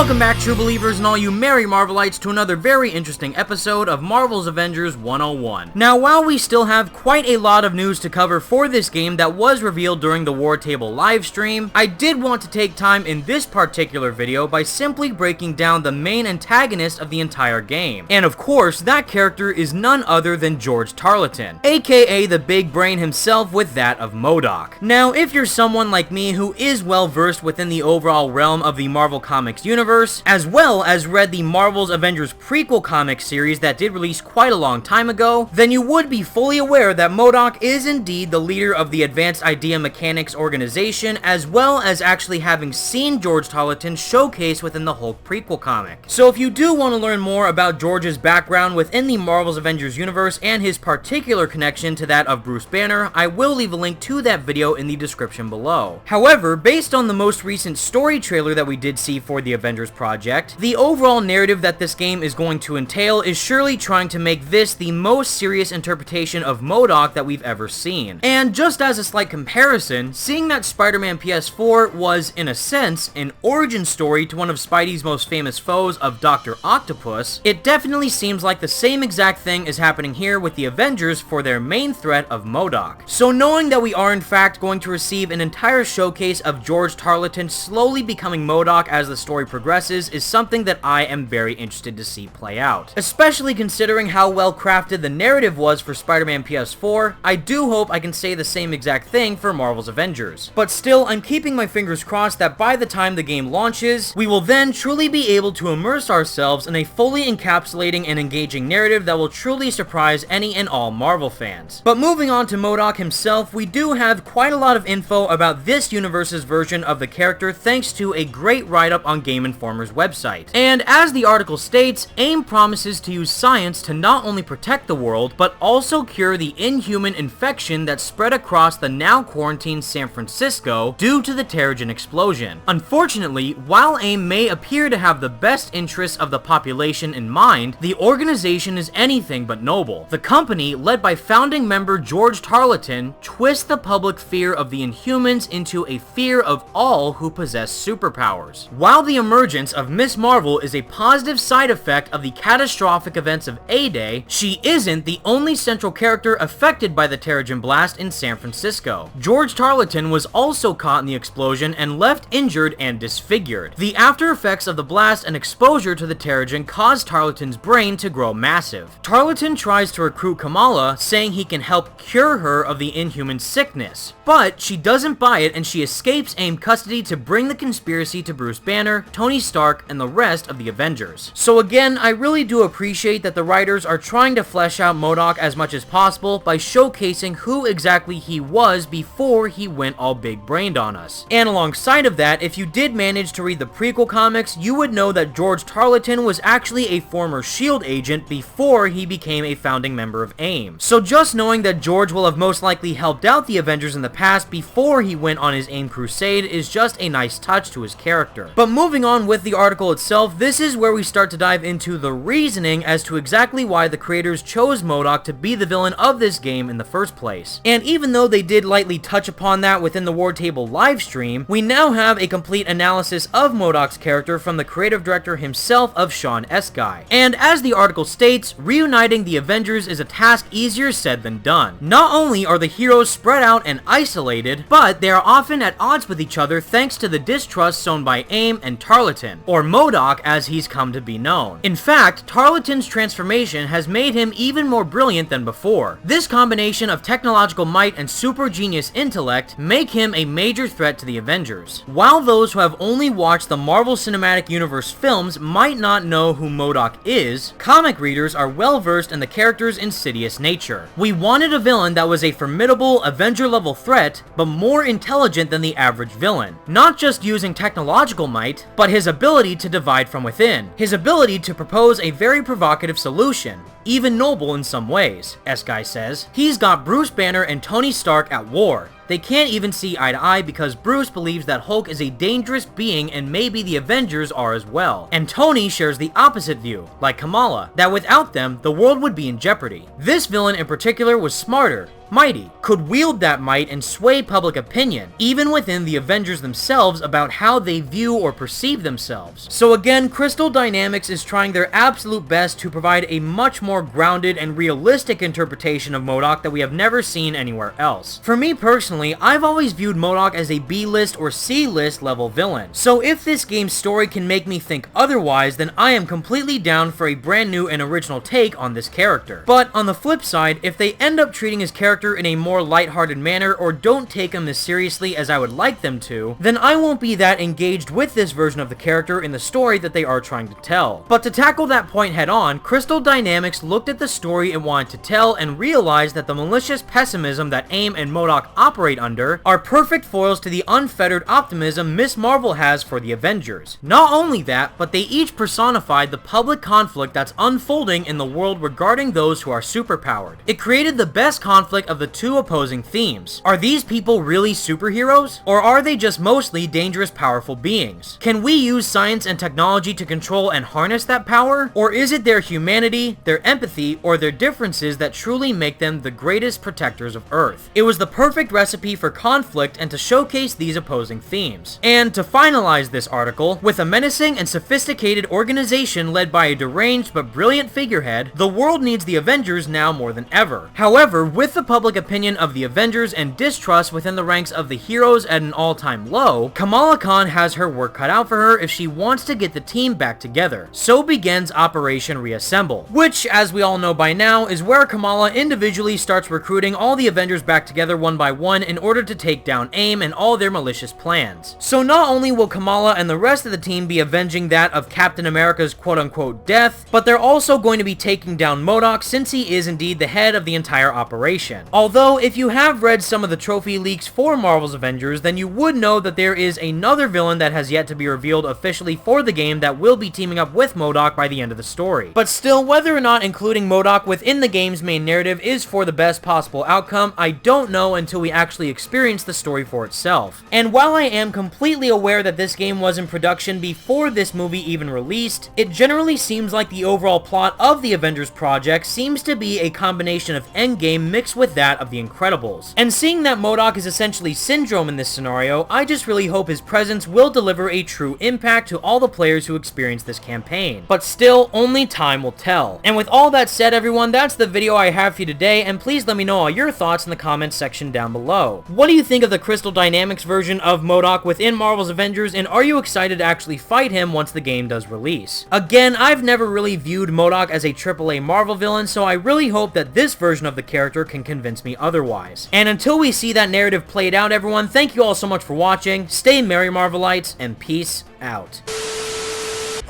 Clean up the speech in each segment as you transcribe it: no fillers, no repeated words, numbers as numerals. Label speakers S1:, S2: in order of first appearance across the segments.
S1: Welcome back, true believers and all you merry Marvelites, to another very interesting episode of Marvel's Avengers 101. Now, while we still have quite a lot of news to cover for this game that was revealed during the War Table livestream, I did want to take time in this particular video by simply breaking down the main antagonist of the entire game. And of course, that character is none other than George Tarleton, aka the big brain himself with that of M.O.D.O.K. Now, if you're someone like me who is well versed within the overall realm of the Marvel Comics universe, as well as read the Marvel's Avengers prequel comic series that did release quite a long time ago, then you would be fully aware that M.O.D.O.K is indeed the leader of the Advanced Idea Mechanics organization, as well as actually having seen George Tarleton showcased within the Hulk prequel comic. So if you do want to learn more about George's background within the Marvel's Avengers universe and his particular connection to that of Bruce Banner, I will leave a link to that video in the description below. However, based on the most recent story trailer that we did see for the Avengers project, the overall narrative that this game is going to entail is surely trying to make this the most serious interpretation of M.O.D.O.K that we've ever seen. And just as a slight comparison, seeing that Spider-Man PS4 was, in a sense, an origin story to one of Spidey's most famous foes of Dr. Octopus, it definitely seems like the same exact thing is happening here with the Avengers for their main threat of M.O.D.O.K. So knowing that we are in fact going to receive an entire showcase of George Tarleton slowly becoming M.O.D.O.K as the story progresses is something that I am very interested to see play out. Especially considering how well crafted the narrative was for Spider-Man PS4, I do hope I can say the same exact thing for Marvel's Avengers. But still, I'm keeping my fingers crossed that by the time the game launches, we will then truly be able to immerse ourselves in a fully encapsulating and engaging narrative that will truly surprise any and all Marvel fans. But moving on to M.O.D.O.K himself, we do have quite a lot of info about this universe's version of the character thanks to a great write-up on Game Informer's website. And as the article states, AIM promises to use science to not only protect the world, but also cure the inhuman infection that spread across the now quarantined San Francisco due to the Tarleton explosion. Unfortunately, while AIM may appear to have the best interests of the population in mind, the organization is anything but noble. The company, led by founding member George Tarleton, twists the public fear of the Inhumans into a fear of all who possess superpowers. While the emergence of Ms. Marvel is a positive side effect of the catastrophic events of A-Day, she isn't the only central character affected by the Tarleton blast in San Francisco. George Tarleton was also caught in the explosion and left injured and disfigured. The after effects of the blast and exposure to the Tarleton caused Tarleton's brain to grow massive. Tarleton tries to recruit Kamala, saying he can help cure her of the Inhuman sickness, but she doesn't buy it and she escapes AIM custody to bring the conspiracy to Bruce Banner, Tony Stark, and the rest of the Avengers. So again, I really do appreciate that the writers are trying to flesh out M.O.D.O.K as much as possible by showcasing who exactly he was before he went all big-brained on us. And alongside of that, if you did manage to read the prequel comics, you would know that George Tarleton was actually a former S.H.I.E.L.D. agent before he became a founding member of AIM. So just knowing that George will have most likely helped out the Avengers in the past before he went on his AIM crusade is just a nice touch to his character. But moving on with the article itself, this is where we start to dive into the reasoning as to exactly why the creators chose M.O.D.O.K to be the villain of this game in the first place. And even though they did lightly touch upon that within the War Table livestream, we now have a complete analysis of M.O.D.O.K's character from the creative director himself of Sean Eskai. And as the article states, reuniting the Avengers is a task easier said than done. Not only are the heroes spread out and isolated, but they are often at odds with each other thanks to the distrust sown by AIM and Tarleton, or M.O.D.O.K as he's come to be known. In fact, Tarleton's transformation has made him even more brilliant than before. This combination of technological might and super genius intellect make him a major threat to the Avengers. While those who have only watched the Marvel Cinematic Universe films might not know who M.O.D.O.K is, comic readers are well versed in the character's insidious nature. We wanted a villain that was a formidable Avenger-level threat, but more intelligent than the average villain. Not just using technological might, but his ability to divide from within. His ability to propose a very provocative solution, even noble in some ways, Eskai says. He's got Bruce Banner and Tony Stark at war. They can't even see eye to eye because Bruce believes that Hulk is a dangerous being and maybe the Avengers are as well. And Tony shares the opposite view, like Kamala, that without them, the world would be in jeopardy. This villain in particular was smarter, mighty, could wield that might and sway public opinion, even within the Avengers themselves about how they view or perceive themselves. So again, Crystal Dynamics is trying their absolute best to provide a much more grounded and realistic interpretation of MODOK that we have never seen anywhere else. For me personally, I've always viewed MODOK as a B-list or C-list level villain, so if this game's story can make me think otherwise, then I am completely down for a brand new and original take on this character. But on the flip side, if they end up treating his character in a more lighthearted manner or don't take him as seriously as I would like them to, then I won't be that engaged with this version of the character in the story that they are trying to tell. But to tackle that point head on, Crystal Dynamics looked at the story it wanted to tell and realized that the malicious pessimism that AIM and MODOK operate under are perfect foils to the unfettered optimism Miss Marvel has for the Avengers. Not only that, but they each personified the public conflict that's unfolding in the world regarding those who are superpowered. It created the best conflict of the two opposing themes. Are these people really superheroes? Or are they just mostly dangerous, powerful beings? Can we use science and technology to control and harness that power? Or is it their humanity, their empathy, or their differences that truly make them the greatest protectors of Earth? It was the perfect recipe for conflict and to showcase these opposing themes. And to finalize this article, with a menacing and sophisticated organization led by a deranged but brilliant figurehead, the world needs the Avengers now more than ever. However, with the public opinion of the Avengers and distrust within the ranks of the heroes at an all-time low, Kamala Khan has her work cut out for her if she wants to get the team back together. So begins Operation Reassemble, which, as we all know by now, is where Kamala individually starts recruiting all the Avengers back together one by one in order to take down AIM and all their malicious plans. So not only will Kamala and the rest of the team be avenging that of Captain America's quote-unquote death, but they're also going to be taking down MODOK since he is indeed the head of the entire operation. Although, if you have read some of the trophy leaks for Marvel's Avengers, then you would know that there is another villain that has yet to be revealed officially for the game that will be teaming up with MODOK by the end of the story. But still, whether or not including MODOK within the game's main narrative is for the best possible outcome, I don't know until we actually experience the story for itself. And while I am completely aware that this game was in production before this movie even released, it generally seems like the overall plot of the Avengers project seems to be a combination of Endgame mixed with that of the Incredibles. And seeing that MODOK is essentially Syndrome in this scenario, I just really hope his presence will deliver a true impact to all the players who experience this campaign. But still, only time will tell. And with all that said, everyone, that's the video I have for you today, and please let me know all your thoughts in the comments section down below. What do you think of the Crystal Dynamics version of MODOK within Marvel's Avengers, and are you excited to actually fight him once the game does release? Again, I've never really viewed MODOK as a AAA Marvel villain, so I really hope that this version of the character can convince me otherwise. And until we see that narrative played out, everyone, thank you all so much for watching, stay merry Marvelites, and peace out.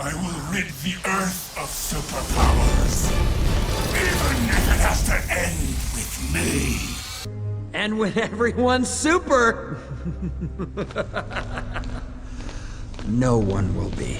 S2: I will rid the Earth of superpowers, even if it has to end with me.
S3: And when everyone's super,
S4: No one will be.